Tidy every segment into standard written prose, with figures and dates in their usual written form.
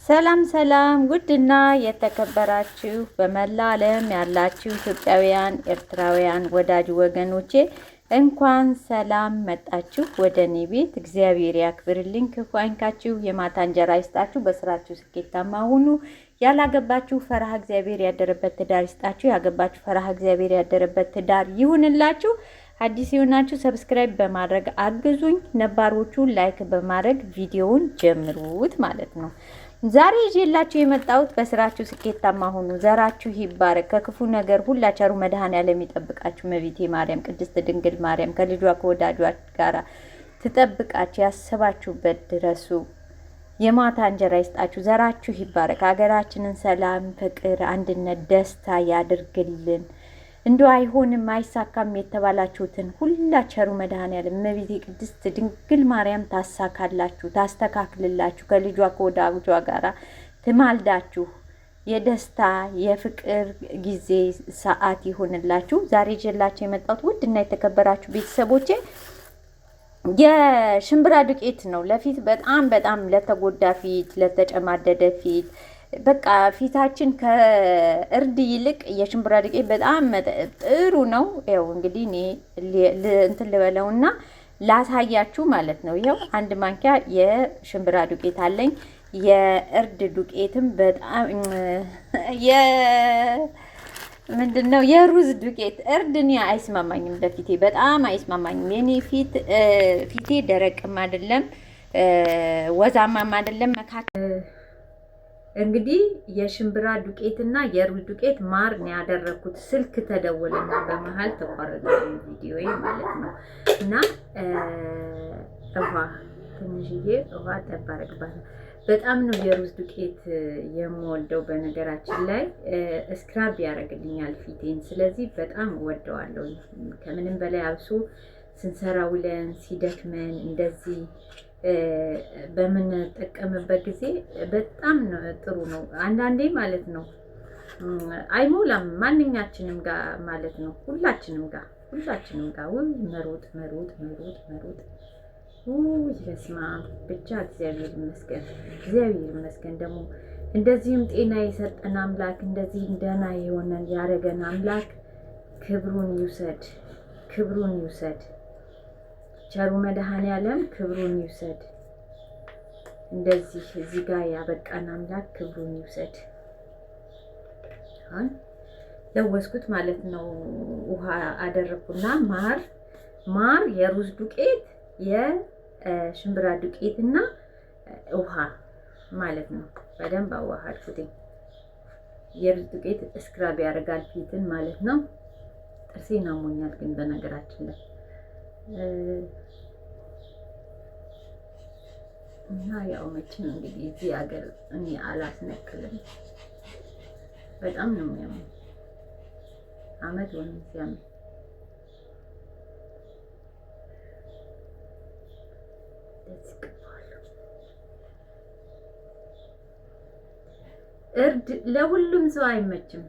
ሰላም ሰላም ውድና የተከበራችሁ በመላ ዓለም ያላችሁ ኢትዮጵያውያን ኤርትራውያን ወዳጅ ወገኖቼ እንኳን ሰላም መጣችሁ ወደ እኔ ቤት። እግዚአብሔር ያክብርልኝ፣ ክፉ አይንካችሁ፣ የማታ እንጀራ ይስጣችሁ፣ በስራችሁ ስኬታማ ሁኑ። ያላገባችሁ ፈራሃ እግዚአብሔር ያደረበት ትዳር ይስጣችሁ፣ ያገባችሁ ፈራሃ እግዚአብሔር ያደረበት ትዳር ይሁንላችሁ። አዲስ የሆናችሁ ሰብስክራይብ በማድረግ አግዙኝ፣ ነባሮቹ ላይክ በማድረግ ቪዲዮውን ጀምሩት ማለት ነው። ዛሬ ይዤላችሁ የመጣሁት በስራችሁ ስኬታማ ሁኑ፣ ዘራችሁ ይባረክ፣ ከክፉ ነገር ሁላ ቸሩ መድኃኔዓለም ይጠብቃችሁ። እመቤቴ ማርያም ቅድስት ድንግል ማርያም ከልጇ ከወዳጇ ጋር ትጠብቃችሁ፣ ያሰባችሁበት ድረሱ። የማታ እንጀራ ይስጣችሁ፣ ዘራችሁ ይባረክ። ሀገራችንን ሰላም፣ ፍቅር፣ አንድነት፣ ደስታ ያድርግልን። እንደው አይሆንም አይሳካም የተባላችሁትን ሁላ ቸሩ መድኃኔዓለም እመቤቴ ቅድስት ድንግል ማርያም ታሳካላችሁ፣ ታስተካክልላችሁ፣ ከልጇ ከወዳጇ ጋር ትማልዳችሁ። የደስታ የፍቅር ጊዜ ሰዓት ይሆንላችሁ። ዛሬ ይዤላችሁ የመጣሁት ውድና የተከበራችሁ ቤተሰቦቼ የሽምብራ ዱቄት ነው። ለፊት በጣም ለተጎዳ ፊት፣ ለተጨማደደ ፊት በቃ ፊታችን ከእርድ ይልቅ የሽምብራ ዱቄት በጣም ጥሩ ነው። ያው እንግዲህ እኔ እንትን ልበለውና ላሳያችሁ ማለት ነው። ይኸው አንድ ማንኪያ የሽምብራ ዱቄት አለኝ። የእርድ ዱቄትም በጣም ምንድነው የሩዝ ዱቄት። እርድ እኔ አይስማማኝም፣ ለፊቴ በጣም አይስማማኝም። የኔ ፊቴ ደረቅም አይደለም ወዛማም አይደለም መካከል። እንግዲህ የሽምብራ ዱቄትና የሩዝ ዱቄት ማር ነው ያደረኩት። ስልክ ተደወለና በመሃል ተቋረጠ ቪዲዮ ማለት ነው። እና ውሃ ትንሽዬ ውሃ ጠባረቅባት። በጣም ነው የሩዝ ዱቄት የምወደው። በነገራችን ላይ ስክራብ ያደርግልኛል ፊቴን፣ ስለዚህ በጣም ወደዋለሁ። ከምንም በላይ አብሶ ስንሰራ ውለን ሲደክመን እንደዚህ በምንጠቀምበት ጊዜ በጣም ጥሩ ነው። አንዳንዴ ማለት ነው አይሞላም ማንኛችንም ጋር ማለት ነው፣ ሁላችንም ጋር ወይ መሮጥ በስመ አብ ብቻ እግዚአብሔር ይመስገን። ደግሞ እንደዚህም ጤና የሰጠን አምላክ፣ እንደዚህ ደህና የሆነን ያደረገን አምላክ ክብሩን ይውሰድ። ቸሩ መድኃኔዓለም ክብሩን ይውሰድ። እንደዚህ እዚህ ጋር ያበቃን አምላክ ክብሩን ይውሰድ። አሁን ለወስኩት ማለት ነው። ውሃ አደረኩና ማር የሩዝ ዱቄት የሽምብራ ዱቄትና ውሃ ማለት ነው። በደንብ አዋሃድኩትኝ። የሩዝ ዱቄት ስክራብ ያደርጋል ፊትን ማለት ነው። ጥርሴን አሞኛል ግን በነገራችን ላይ እና ያው መቼም እንግዲህ እዚህ ሀገር እኔ አላስነክልም። በጣም ነው የሚያመው። አመት ወይም ሲያመው እርድ ለሁሉም ሰው አይመችም።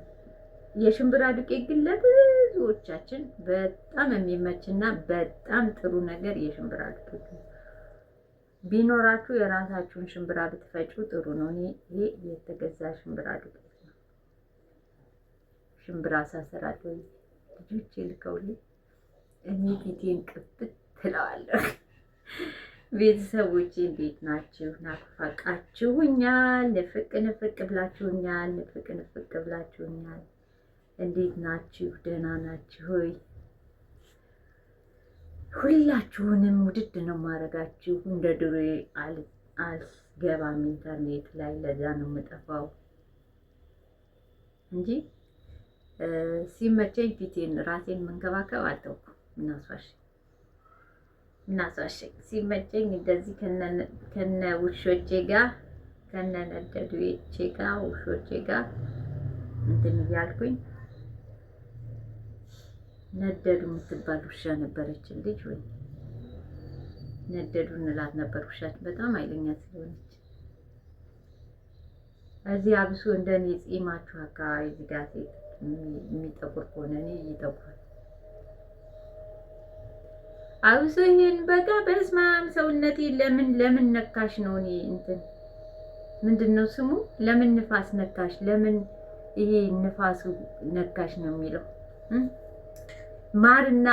የሽምብራ ዱቄት ግን ለብዙዎቻችን በጣም የሚመችና በጣም ጥሩ ነገር የሽምብራ ዱቄት ነው። ቢኖራችሁ የራሳችሁን ሽምብራ ብትፈጩ ጥሩ ነው። ይሄ የተገዛ ሽምብራ ዱቄት ነው። ሽምብራ ሳሰራለሁ ልጆቼ ልከውልኝ እኔ ፊቴን ቅብት ትለዋለሁ። ቤተሰቦቼ እንዴት ናችሁ? ናፍቃችሁኛል፣ ንፍቅ ብላችሁኛል። እንዴት ናችሁ? ደህና ናችሁ ሆይ? ሁላችሁንም ውድድ ነው ማድረጋችሁ። እንደ ድሮ አልገባም ኢንተርኔት ላይ፣ ለዛ ነው የምጠፋው እንጂ ሲመቸኝ ፊቴን ራሴን መንከባከብ አልተውኩም። እናሷሽ ሲመቸኝ እንደዚህ ከነ ውሾቼ ጋር ከነነደዶቼ ጋር ውሾቼ ጋር እንትን እያልኩኝ። ነደዱ የምትባል ውሻ ነበረችን ልጅ፣ ወይ ነደዱ እንላት ነበር። ውሻችን በጣም ኃይለኛ ስለሆነች እዚህ አብሶ እንደኔ ጺማችሁ አካባቢ እዚህ ጋር የሚጠቁር ከሆነ እኔ ይጠቁራል። አብሶ ይሄን በቃ በስመ አብ ሰውነቴ ለምን ነካሽ ነው እኔ እንትን ምንድነው ስሙ? ለምን ንፋስ ነካሽ? ለምን ይሄ ንፋሱ ነካሽ ነው የሚለው። ማርና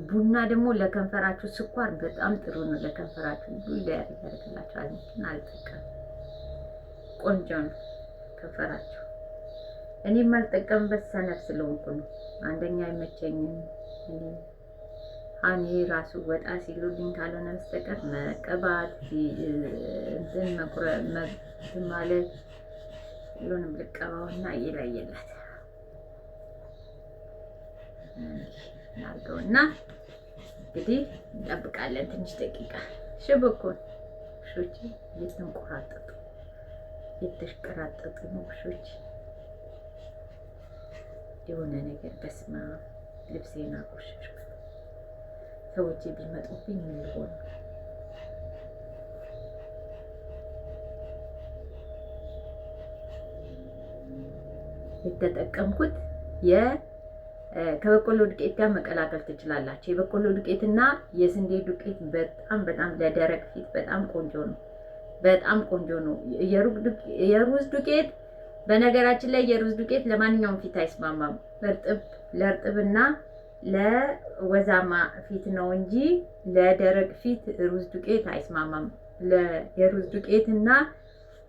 ቡና ደግሞ ለከንፈራችሁ፣ ስኳር በጣም ጥሩ ነው ለከንፈራችሁ። ሁሉ ያደርግላችኋል። አልጠቀም ቆንጆ ነው ከንፈራችሁ። እኔ የማልጠቀምበት ሰነፍ ስለሆንኩ ነው። አንደኛ አይመቸኝም። እኔ ራሱ ወጣ ሲሉልኝ ካልሆነ በስተቀር መቀባት እንትን ማለት ሁሉንም ልቀባውና ይለየላት እናድርገውና እንግዲህ እንጠብቃለን ትንሽ ደቂቃ። ሽብኮን ውሾች እየተንቆራጠጡ እየተሽቀራጠጡ ነው ውሾች። የሆነ ነገር በስማ ልብሴን አቆሸሽኩ። ሰዎች ቢመጡብኝ ምን ሊሆን ነው? የተጠቀምኩት ከበቆሎ ዱቄት ጋር መቀላቀል ትችላላችሁ። የበቆሎ ዱቄትና የስንዴ ዱቄት በጣም ለደረቅ ፊት በጣም ቆንጆ ነው። በጣም ቆንጆ ነው። የሩዝ ዱቄት በነገራችን ላይ የሩዝ ዱቄት ለማንኛውም ፊት አይስማማም። ለእርጥብና ለወዛማ ፊት ነው እንጂ ለደረቅ ፊት ሩዝ ዱቄት አይስማማም። የሩዝ ዱቄትና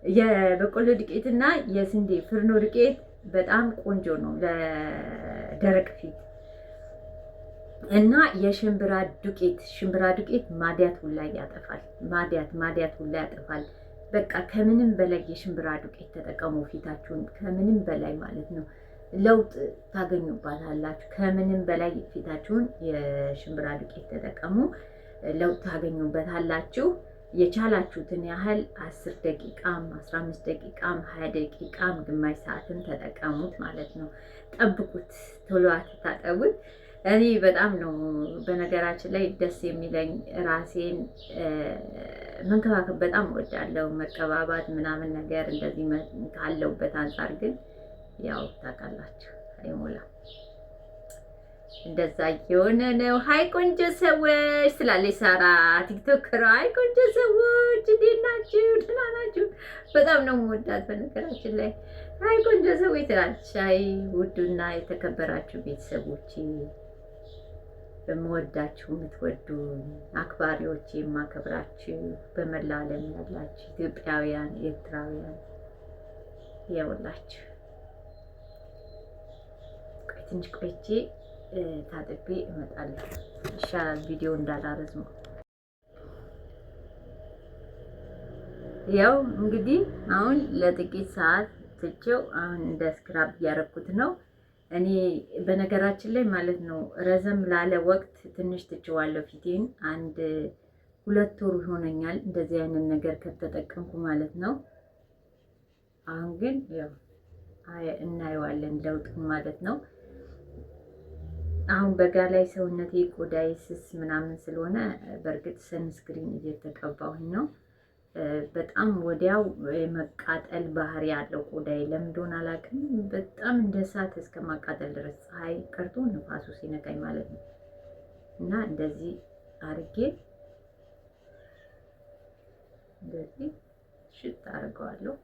የበቆሎ ዱቄትና የስንዴ ፍርኖ ዱቄት በጣም ቆንጆ ነው ለደረቅ ፊት። እና የሽምብራ ዱቄት ማዲያት ሁላ ያጠፋል። ማዲያት ሁላ ያጠፋል። በቃ ከምንም በላይ የሽምብራ ዱቄት ተጠቀሙ። ፊታችሁን ከምንም በላይ ማለት ነው ለውጥ ታገኙባታላችሁ። ከምንም በላይ ፊታችሁን የሽምብራ ዱቄት ተጠቀሙ፣ ለውጥ ታገኙበታላችሁ። የቻላችሁትን ያህል 10 ደቂቃም 15 ደቂቃም 20 ደቂቃም ግማሽ ሰዓትን ተጠቀሙት ማለት ነው። ጠብቁት፣ ቶሎ አትታጠቡት። እኔ በጣም ነው በነገራችን ላይ ደስ የሚለኝ ራሴን መንከባከብ በጣም እወዳለሁ። መቀባባት ምናምን ነገር እንደዚህ ካለውበት አንጻር ግን ያው ታውቃላችሁ አይሞላም። እንደዛ እየሆነ ነው። ሀይ ቆንጆ ሰዎች ስላለች ሳራ ቲክቶከሯ። ሀይ ቆንጆ ሰዎች እንዴት ናችሁ? ደህና ናችሁ? በጣም ነው የምወዳት በነገራችን ላይ። ሀይ ቆንጆ ሰዎች ትላለች። ሀይ ውዱና የተከበራችሁ ቤተሰቦች፣ በመወዳችሁ የምትወዱ አክባሪዎች፣ የማከብራችሁ በመላ ዓለም ያላችሁ ኢትዮጵያውያን፣ ኤርትራውያን ያውላችሁ ትንሽ ቆይቼ ታጥቤ እመጣለሁ። ይሻላል ቪዲዮ እንዳላረዝመው። ያው እንግዲህ አሁን ለጥቂት ሰዓት ትቼው አሁን እንደ ስክራብ እያደረኩት ነው። እኔ በነገራችን ላይ ማለት ነው ረዘም ላለ ወቅት ትንሽ ትቼዋለሁ ፊቴን። 1-2 ወር ይሆነኛል እንደዚህ አይነት ነገር ከተጠቀምኩ ማለት ነው። አሁን ግን ያው እናየዋለን ለውጡን ማለት ነው። አሁን በጋ ላይ ሰውነቴ ቆዳዬ ስስ ምናምን ስለሆነ በእርግጥ ሰንስክሪን እየተቀባሁኝ ነው። በጣም ወዲያው የመቃጠል ባህሪ ያለው ቆዳዬ ለምን እንደሆነ አላውቅም። በጣም እንደ እሳት እስከ ማቃጠል ድረስ ፀሐይ ቀርቶ ንፋሱ ሲነካኝ ማለት ነው። እና እንደዚህ አድርጌ እንደዚህ ሽት አድርገዋለሁ።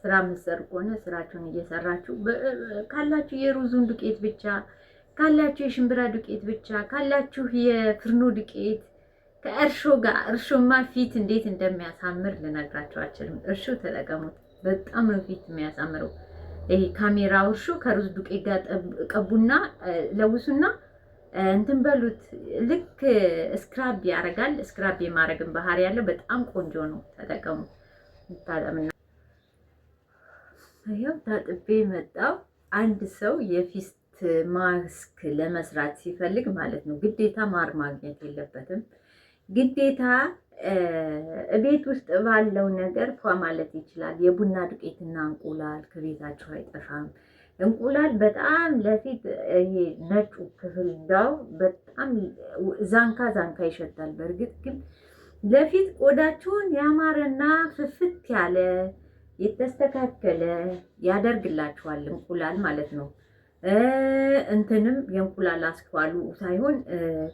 ስራ የምትሰሩ ከሆነ ስራችሁን እየሰራችሁ ካላችሁ የሩዙን ዱቄት ብቻ ካላችሁ የሽምብራ ዱቄት ብቻ ካላችሁ የፍርኖ ዱቄት ከእርሾ ጋር እርሾማ ፊት እንዴት እንደሚያሳምር ልነግራችሁ አልችልም። እርሾ ተጠቀሙት፣ በጣም ነው ፊት የሚያሳምረው። ይሄ ካሜራው እርሾ ከሩዝ ዱቄት ጋር ቀቡና ለውሱና እንትን በሉት። ልክ ስክራብ ያደርጋል። ስክራብ የማድረግን ባህሪ ያለው በጣም ቆንጆ ነው። ተጠቀሙ። ታጠምና ያው ታጥቤ መጣው። አንድ ሰው የፊት ማስክ ለመስራት ሲፈልግ ማለት ነው ግዴታ ማር ማግኘት የለበትም። ግዴታ ቤት ውስጥ ባለው ነገር ፏ ማለት ይችላል። የቡና ዱቄትና እንቁላል ከቤታችሁ አይጠፋም። እንቁላል በጣም ለፊት ይሄ ነጩ ክፍል ዳው በጣም ዛንካ ይሸታል። በእርግጥ ግን ለፊት ቆዳችሁን ያማረና ፍፍት ያለ የተስተካከለ ያደርግላችኋል እንቁላል ማለት ነው። እንትንም የእንቁላል አስኳሉ ሳይሆን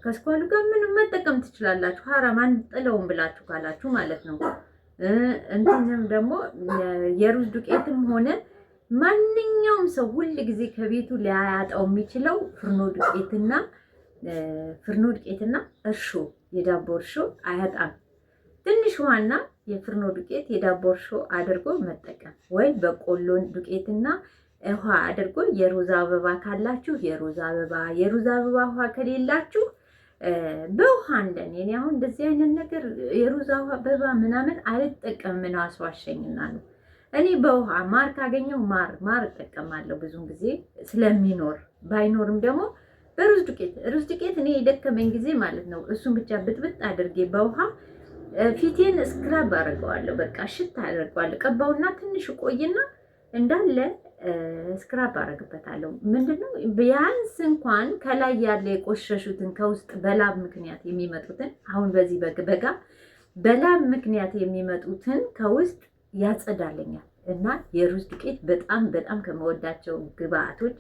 ከአስኳሉ ጋር ምንም መጠቀም ትችላላችሁ። ሀራም አንጥለውም ብላችሁ ካላችሁ ማለት ነው። እንትንም ደግሞ የሩዝ ዱቄትም ሆነ ማንኛውም ሰው ሁል ጊዜ ከቤቱ ሊያጣው የሚችለው ፍርኖ ዱቄትና እርሾ፣ የዳቦ እርሾ አያጣም። ትንሽ ውሃና የፍርኖ ዱቄት የዳቦ እርሾ አድርጎ መጠቀም ወይ በቆሎን ዱቄትና ውሃ አድርጎ የሮዝ አበባ ካላችሁ የሮዝ አበባ ውሃ ከሌላችሁ በውሃ እንደኔ እኔ አሁን እንደዚህ አይነት ነገር የሮዝ አበባ ምናምን አልጠቀምም። ምን አስዋሸኝና ነው። እኔ በውሃ ማር ካገኘው ማር እጠቀማለሁ ብዙን ጊዜ ስለሚኖር፣ ባይኖርም ደግሞ ሩዝ ዱቄት እኔ የደከመኝ ጊዜ ማለት ነው እሱን ብቻ ብጥብጥ አድርጌ በውሃ ፊቴን ስክራብ አድርገዋለሁ። በቃ ሽታ አድርገዋለሁ። ቀባውና ትንሽ ቆይና እንዳለ ስክራብ አደርግበታለሁ። ምንድነው ቢያንስ እንኳን ከላይ ያለ የቆሸሹትን ከውስጥ በላብ ምክንያት የሚመጡትን አሁን በዚህ በጋ በላብ ምክንያት የሚመጡትን ከውስጥ ያጸዳልኛል። እና የሩዝ ዱቄት በጣም ከመወዳቸው ግብአቶች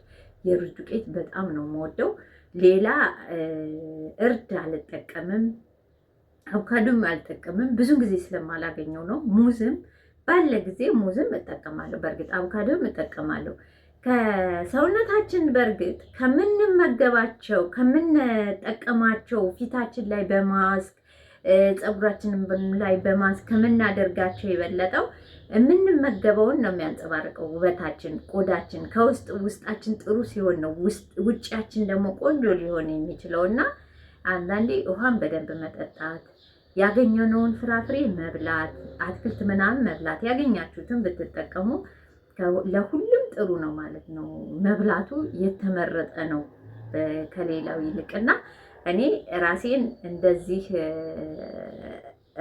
የሩዝ ዱቄት በጣም ነው የምወደው። ሌላ እርድ አልጠቀምም፣ አቮካዶም አልጠቀምም። ብዙ ጊዜ ስለማላገኘው ነው። ሙዝም ባለ ጊዜ ሙዝም እጠቀማለሁ። በእርግጥ አቮካዶም እጠቀማለሁ። ከሰውነታችን በእርግጥ ከምንመገባቸው ከምንጠቀማቸው ፊታችን ላይ በማስክ ፀጉራችን ላይ በማስክ ከምናደርጋቸው የበለጠው የምንመገበውን ነው የሚያንጸባርቀው። ውበታችን፣ ቆዳችን ውስጣችን ጥሩ ሲሆን ነው ውጫችን ደግሞ ቆንጆ ሊሆን የሚችለው። እና አንዳንዴ ውሃን በደንብ መጠጣት፣ ያገኘነውን ፍራፍሬ መብላት፣ አትክልት ምናምን መብላት፣ ያገኛችሁትን ብትጠቀሙ ለሁሉም ጥሩ ነው ማለት ነው። መብላቱ የተመረጠ ነው ከሌላው ይልቅና እኔ ራሴን እንደዚህ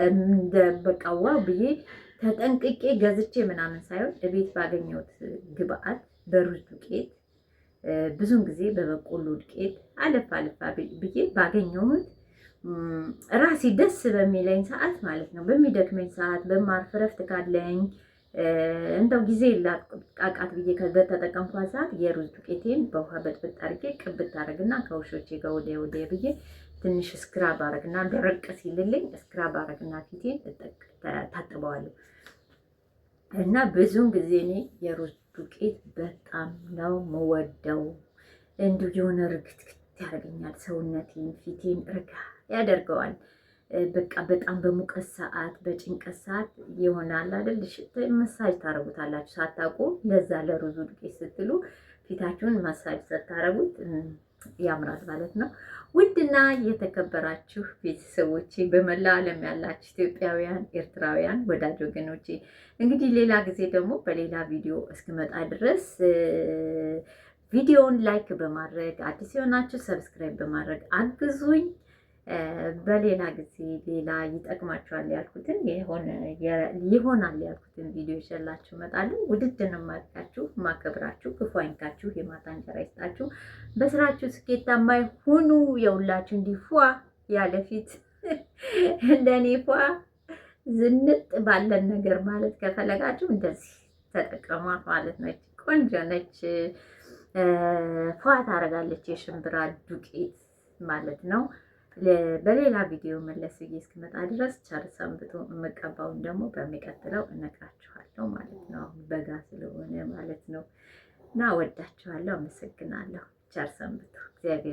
እንደ በቃዋ ብዬ ተጠንቅቄ ገዝቼ ምናምን ሳይሆን እቤት ባገኘሁት ግብአት በሩዝ ዱቄት ብዙን ጊዜ በበቆሎ ዱቄት አለፋ ብዬ ባገኘሁት ራሴ ደስ በሚለኝ ሰዓት ማለት ነው፣ በሚደክመኝ ሰዓት፣ በማርፍ እረፍት ካለኝ እንደው ጊዜ ላቃቃት ብዬ በተጠቀምኳት ሰዓት የሩዝ ዱቄቴን በውሃ በጥብጥ አድርጌ ቅብት አደርግና ከውሾቼ ጋር ወዲያ ብዬ ትንሽ ስክራብ አደርግና ደረቅ ሲልልኝ ስክራብ አደርግና ፊቴን ታጥበዋለሁ። እና ብዙውን ጊዜ እኔ የሩዝ ዱቄት በጣም ነው የምወደው። እንዲሁ የሆነ ርግትግት ያደርገኛል ሰውነቴን፣ ፊቴን ርጋ ያደርገዋል። በቃ በጣም በሙቀት ሰዓት በጭንቀት ሰዓት ይሆናል አይደል? መሳጅ ታረጉታላችሁ ሳታውቁ። ለዛ ለሩዙ ዱቄት ስትሉ ፊታችሁን መሳጅ ስታረጉት ያምራል ማለት ነው። ውድና የተከበራችሁ ቤተሰቦቼ፣ በመላ ዓለም ያላችሁ ኢትዮጵያውያን፣ ኤርትራውያን ወዳጅ ወገኖቼ፣ እንግዲህ ሌላ ጊዜ ደግሞ በሌላ ቪዲዮ እስክመጣ ድረስ ቪዲዮውን ላይክ በማድረግ አዲስ የሆናችሁ ሰብስክራይብ በማድረግ አግዙኝ። በሌላ ጊዜ ሌላ ይጠቅማችኋል ያልኩትን ይሆናል ያልኩትን ቪዲዮ ይዤላችሁ እመጣለሁ። ውድድን ማድረጋችሁ ማከብራችሁ፣ ክፉ አይንካችሁ፣ የማታ እንጀራ ይስጣችሁ፣ በስራችሁ ስኬታማ ሁኑ። የሁላችሁ እንዲፏ ያለፊት እንደኔ ፏ ዝንጥ ባለን ነገር ማለት ከፈለጋችሁ እንደዚህ ተጠቀሟት ማለት ነች። ቆንጆ ነች፣ ፏ ታደርጋለች። የሽምብራ ዱቄት ማለት ነው። በሌላ ቪዲዮ መለስ ብዬ እስክመጣ ድረስ ቸር ሰንብቱ። የምቀባውን ደግሞ በሚቀጥለው እነግራችኋለሁ ማለት ነው። በጋ ስለሆነ ማለት ነው። እና ወዳችኋለሁ፣ አመሰግናለሁ። ቸር ሰንብቱ። እግዚአብሔር